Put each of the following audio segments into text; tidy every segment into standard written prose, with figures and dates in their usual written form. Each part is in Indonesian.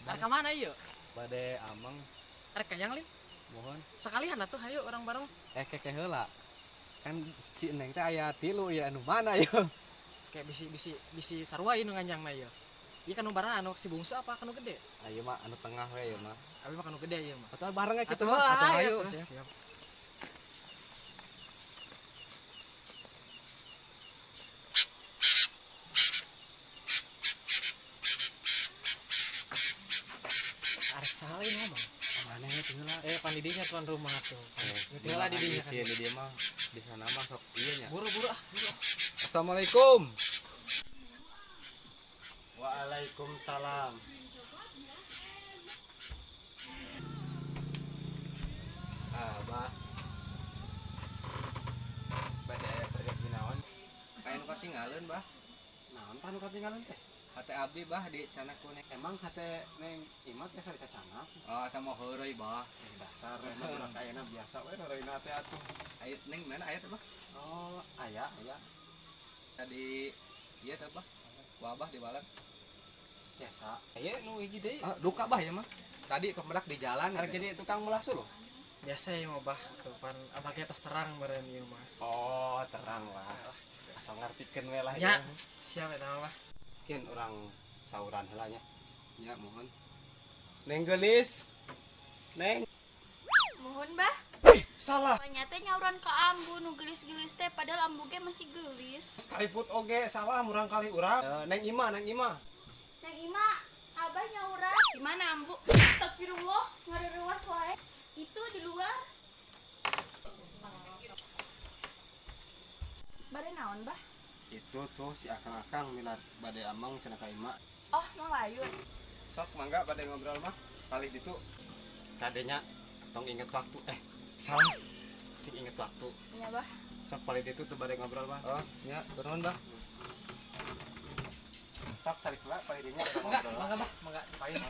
Arek ka mana ieu? Bade amang Arek ka yang lin? mohon Sekalian atuh hayu orang bareng. keke heula. Kan si Neng teh aya 3 ya anu mana ya? Kayak bisi sarua ieu nu nganjangna ieu. Ieu kan nu bareng anu si bungsu apa kanu gede? Ayo mah anu tengah we ya mah. Abi mah kanu gede ieu mah. Atuh bareng we kitu Atuh, mah. Atuh ayo, hayu. siap. Arek saleh ngomong. Mana we tinggal Pandidinya tuan rumah tuh. di Heula di dinya kan. di dia mah di sana mah sok ieu nya. Buru-buru ah, buru. Assalamualaikum. Waalaikumsalam. Bah. Bade aya proyek naon? Kain nu katinggalin, Bah. Naon tah nu katinggalan teh? Hate abdi, Bah, di sana ku Neng. Emang hate Neng Imat geus ari cacanap. Oh, eta mah heureuy, Bah. Dasar emang udah kayana biasa we reureuina teh atuh. Aya Neng mana aya teh, Bah? Oh, aya. Tadi ieu teh, Bah. Ku Abah di balan. Biasa. Aya nu hiji deui. Ah, duka, Bah, ya mah. Tadi pemedak di jalan Arek jadi tukang melah suluh. Biasa ya mah bah, tuh pan abah kita terang meureun ieu mah. Oh, terang lah. Asal ngartikeun we lah Ya, siap eta mah. Mungkin orang sauran heula nya. Ya, mohon. Neng gelis. Neng. Mohon bah, Salah. ternyata nyauran ke ambu nu gelis-gelis teh padahal ambu ge masih gelis. Sekaliput oge salah murang kali urang. Neng Ima. Neng Ima, abah nyauran. Di mana ambu? Astagfirullah, ngarerewas wae. Itu di luar. Bade naon bah? Itu tuh si akang-akang minat bade amang cenah ka Ima. Oh, mau layur. Sok mangga bade ngobrol mah. Kali ditu kadenya tong inget waktu. Salah. Sing inget waktu. Iya bah. Sok kali ditu tuh bade ngobrol mah. Oh, ya, turun, Bah. Sok tarik lah kali dinya Enggak, ngobrol. mangga bah, mangga paling.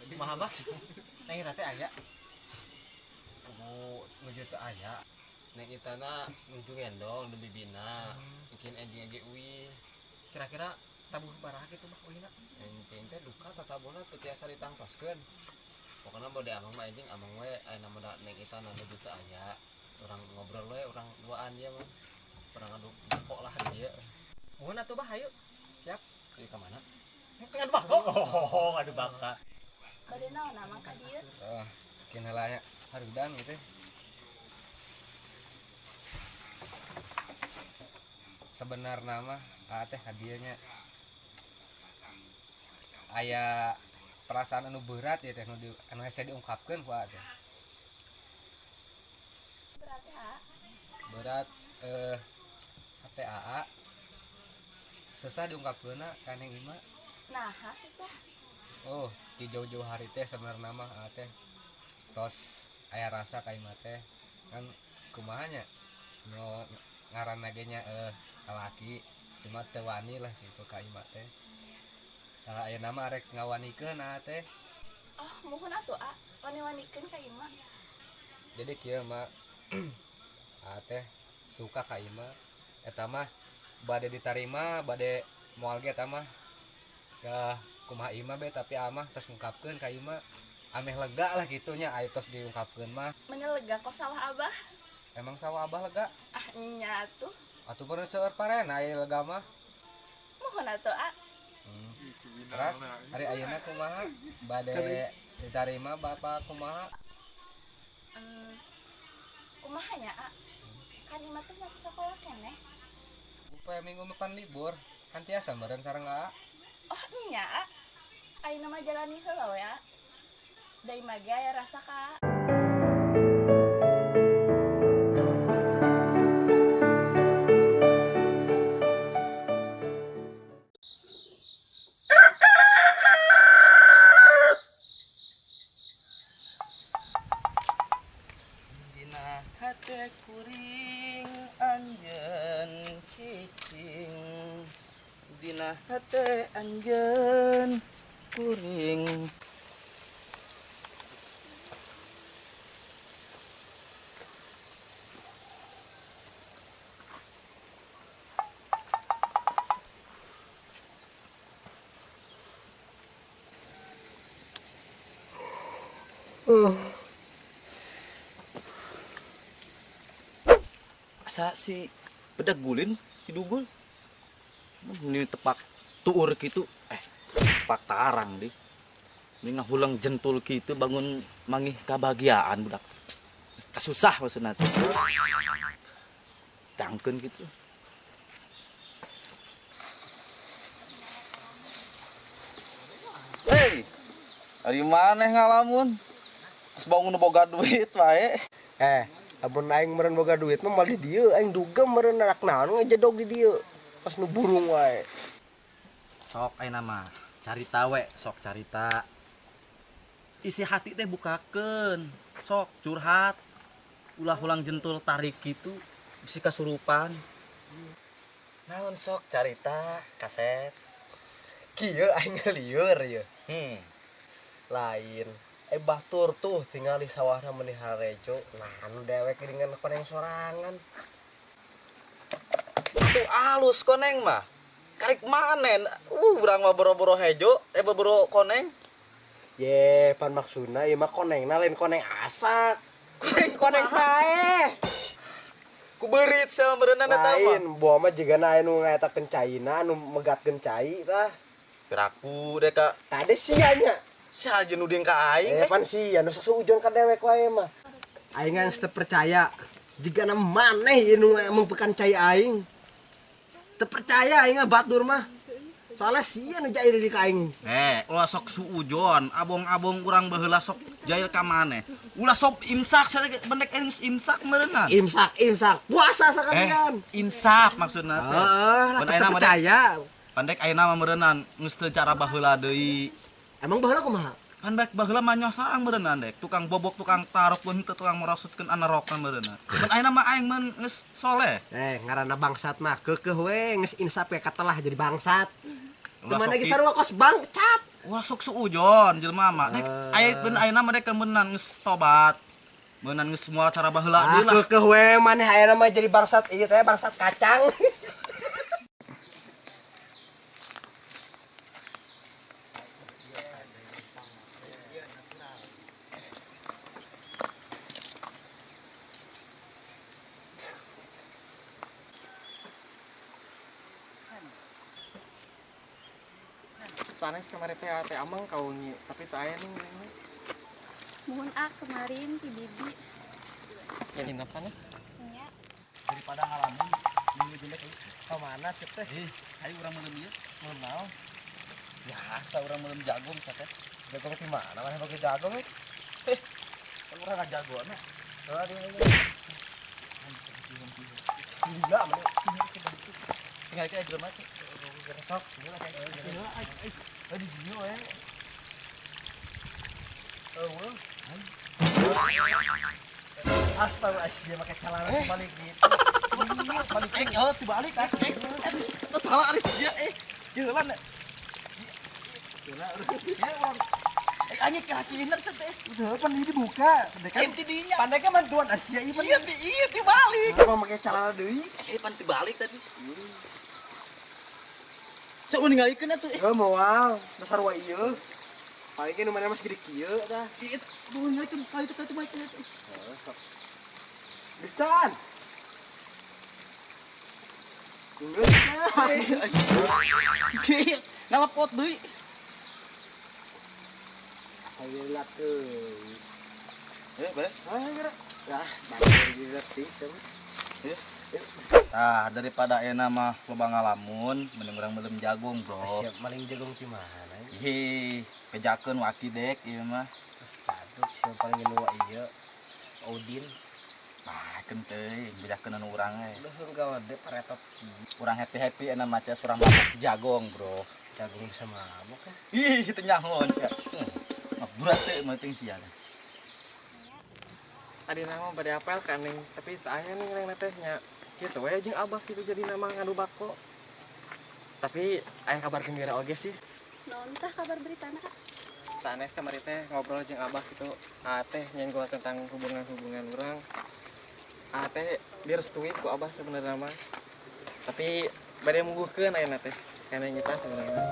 Jadi mah bah. Neng eta teh aya. Oh, nuju teu aya. Neng itana nuju gendong nu bibina. Mungkin enjing-enjing uwi. Kira-kira tabuh baraha kitu bah ulina. Enjing teh duka tatabona teu tiasa ditangtoskeun. Pokona bade amang mah enjing amang we aya nama neng itana nuju teu aya. Urang ngobrol we urang duaan dia mah. Urang adu bako lah dia. Mohon atuh bah hayu. Siap. Ieu ka mana? Ngadu bako. Oh, adu baka. Bade naon amang ka dieu? Oh, mungkin heula nya hareudan gitu. Sebenarnya mah teh hadiahnya aya perasaan anu berat ya teh anu hese diungkapkeun ku teh. Berarti ha? Berat hate AA susah diungkapkeunna ka Neng Ima. Nah, hasil teh. Oh, di jauh-jauh hari teh sebenarnya mah teh tos aya rasa ka Ima teh kan kumaha nya nu ngaranna ge nya kalaki cuma teu wani lah gitu ka Ima teh. Aya nama arek ngawanikeun teh. Oh, mohon atuh a. Wani-wanikeun ka Ima. Jadi kieu mah teh suka ka Ima eta mah bade ditarima bade moal ge eta mah ka kumaha Ima be tapi amah tos ngungkapkeun ka Ima ameh lega lah gitunya aya tos diungkapkeun mah. Menyelega kok salah abah. Emang sawa Abah lega Ah, nya atuh. atuh bener seueur parena aya lega mah. Mohon atuh a. Terus hari ayeuna kumaha bade ditarima bapak kumaha. Kumaha nya a? Kan Ima teh masih sekolah keneh. Upaya minggu depan libur kan tiasa meureun sareng A. Oh nya a. Ayeuna mah jalani heula we a. Da Ima ge aya rasa ka. Dina hate kuring anjeun cicing. Dina hate anjeun kuring. Asa si bedak gulin si dugul. Ini tepak tuur gitu. Tepak tarang di. Ini ngahulang jentul gitu bangun mangih kebahagiaan budak. Kasusah maksudnya tuh. Tangkeun gitu. Hei, dari mana ngalamun? Pas bangun boga duit wae. Abon aing meureun boga duit mah mal di dieu, aing duga meureun anak naon ngejedog di dieu. Pas nu burung wae. Sok ayeuna mah carita we, sok carita. Isi hati teh bukakeun. Sok curhat. Ulah ulang jentul tarik gitu, isi kasurupan. Naon sok carita kaset. Kieu aing ngelieur ye. Lain. Batur tuh tinggal di sawahna meuni harejo. Nah, anu dewek dengan koneng sorangan. Itu alus koneng mah. Karek manen. Urang mah boro-boro hejo, boro koneng. Ye, pan maksudna ieu mah konengna lain koneng asak. Koneng hae. Ku beurit sama berenang eta mah. Lain, buah mah jigana anu ngaetakeun caina, anu megatkeun cai tah. Piraku deh kak. Tade sia nya. Si aja nuding ka aing. Pan sih, anu sasujon ka dewek wae mah. Aing geus teu percaya. Jigana maneh ieu nu mengpekan cai aing. Teu percaya aing mah batur mah. Soalnya sia nu jair di ka aing. Ulah sok suujon, abong-abong urang baheula sok jail ka maneh. Ulah sok imsak saya bendek imsak meureunna. Imsak. Puasa sakalian. Insaf maksudna teh. Heeh, Mun teu ayeuna mah percaya. Pandek ayeuna mah meureunnan geus teu cara baheula deui. Emang baheula kumaha? Pandek baheula mah nyosarang meureunnan dek. Tukang bobok, tukang tarok, pun teu tukang merosotkeun anarokan meureunna. Mun ayeuna mah aing mah geus soleh. Ngaranna bangsat mah keukeuh we geus insaf we katelah jadi bangsat. Ulah Mana sok ge sarua kos bangcat. Wah sok suujon jelema mah. Dek ayeuna mah dek meunang geus tobat. Meunang geus moal cara baheula deui lah. Keukeuh we maneh ayeuna mah jadi bangsat ieu teh bangsat kacang. Sanes kemarin teh amang kau nyi, tapi teu aya nih. Mohon kemarin ti bibi. Yang hinap sanes. Nya. Daripada ngalamun minggu jelek Ka mana sih teh? ayo urang meuleum ieu. Mun naon? Biasa urang meuleum jagung sateh. Jagung di mana maneh bagi jagung we? Kan urang ngajagona. Heeh, dia. Gila maneh. Tinggal ke jelema teh. Sok, gila kayak Di dieu we. Astaga, dia pakai celana balik gitu. Dibalik. Salah aris dia Geulan. Anjing kakieunan teh. Udah pan ini dibuka. Enti dinya. Pandai kan bantuan Asia ieu. Iya dibalik. Apa pakai celana deui? Pan dibalik tadi. Sok ninggalikeun atuh. Heuh moal, dasar wa ieu. Paling ge nu mana mas gede kieu tah. Ninggalikeun kali teh balik teh. Bisan. Ngalepot deui. Ayo lihat tuh. Beres. Dah, banyak ngerti kan. Nah, daripada enak mah loba ngalamun, mending urang belum jagung, Bro. Siap maling jagung di mana? Ih, pejakeun waki dek ieu mah. Aduh, siapa paling nu ieu? Odin. Nah, kenteuy, bejakeun anu urang we. Udah enggak ada paretot Urang happy-happy enak maca urang mabok jagung, Bro. jagung sama mabok kan. Ih, itu nyaho sia. Berat teh mah teuing sia. Tadi nama bade apel kan ning, tapi teu aya ning nang teh nya. Kitu we jeung abah kitu jadi nama ngadu bako. Tapi aya kabar gembira oge sih. Naon tah kabar beritana? Sanes kamari teh ngobrol jeung abah kitu. Teh nyenggol tentang hubungan-hubungan urang. Teh direstui ku abah sebenarnya mah. Tapi bade mungguhkeun ayeuna teh. Kana nyita sebenarnya.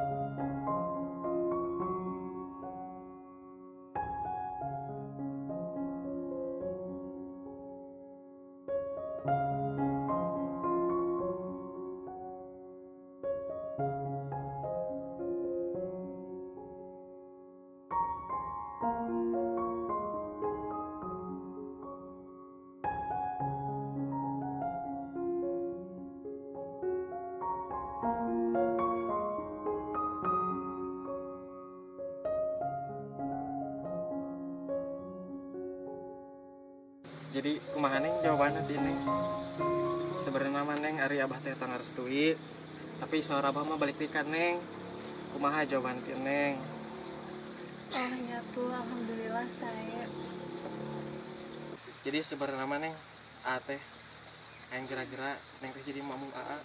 Jadi kumaha neng jawaban hati neng? Sebenarnya mah neng ari abah teh tang restui, tapi saur abah mah balik deui ka neng. Kumaha jawaban ti neng? Oh ya tuh, alhamdulillah saya. Jadi sebenarnya mah neng teh aing gerak-gerak neng teh jadi mamung AA.